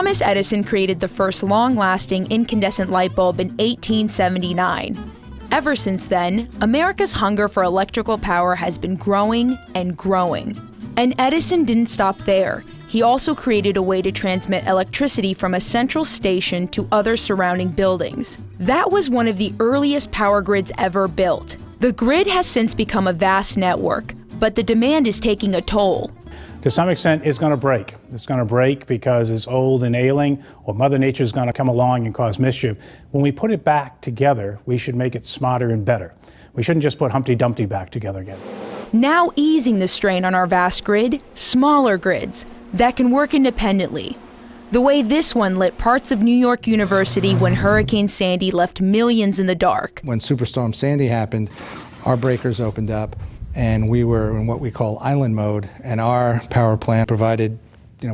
Thomas Edison created the first long-lasting incandescent light bulb in 1879. Ever since then, America's hunger for electrical power has been growing and growing. And Edison didn't stop there. He also created a way to transmit electricity from a central station to other surrounding buildings. That was one of the earliest power grids ever built. The grid has since become a vast network, but the demand is taking a toll. To some extent, it's going to break. It's going to break because it's old and ailing, or Mother Nature is going to come along and cause mischief. When we put it back together, we should make it smarter and better. We shouldn't just put Humpty Dumpty back together again. Now easing the strain on our vast grid, smaller grids that can work independently. The way this one lit parts of New York University when Hurricane Sandy left millions in the dark. When Superstorm Sandy happened, our breakers opened up and we were in what we call island mode, and our power plant provided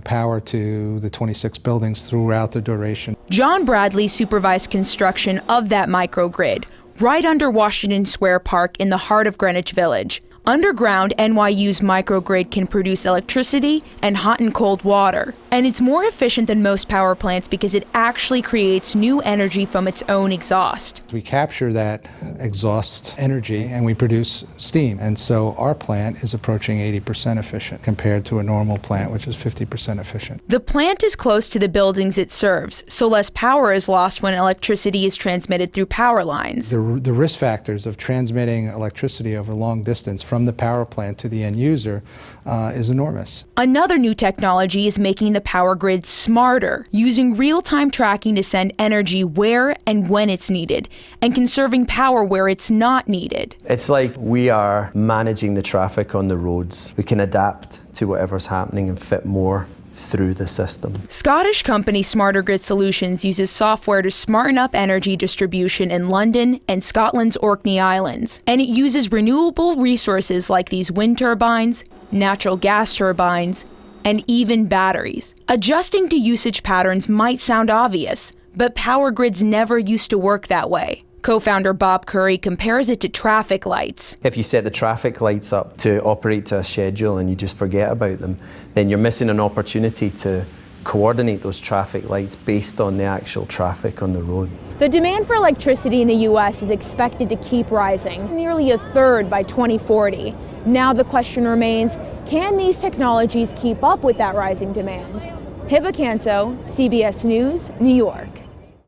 power to the 26 buildings throughout the duration. John Bradley supervised construction of that microgrid right under Washington Square Park in the heart of Greenwich Village. Underground, NYU's microgrid can produce electricity and hot and cold water. And it's more efficient than most power plants because it actually creates new energy from its own exhaust. We capture that exhaust energy and we produce steam. And so our plant is approaching 80% efficient compared to a normal plant, which is 50% efficient. The plant is close to the buildings it serves, so less power is lost when electricity is transmitted through power lines. The risk factors of transmitting electricity over long distance from the power plant to the end user is enormous. Another new technology is making the power grid smarter, using real-time tracking to send energy where and when it's needed, and conserving power where it's not needed. It's like we are managing the traffic on the roads. We can adapt to whatever's happening and fit more through the system. Scottish company Smarter Grid Solutions uses software to smarten up energy distribution in London and Scotland's Orkney Islands. And it uses renewable resources like these wind turbines, natural gas turbines, and even batteries. Adjusting to usage patterns might sound obvious, but power grids never used to work that way. Co-founder Bob Curry compares it to traffic lights. If you set the traffic lights up to operate to a schedule and you just forget about them, then you're missing an opportunity to coordinate those traffic lights based on the actual traffic on the road. The demand for electricity in the U.S. is expected to keep rising, nearly a third by 2040. Now the question remains, can these technologies keep up with that rising demand? Heba Kanso, CBS News, New York.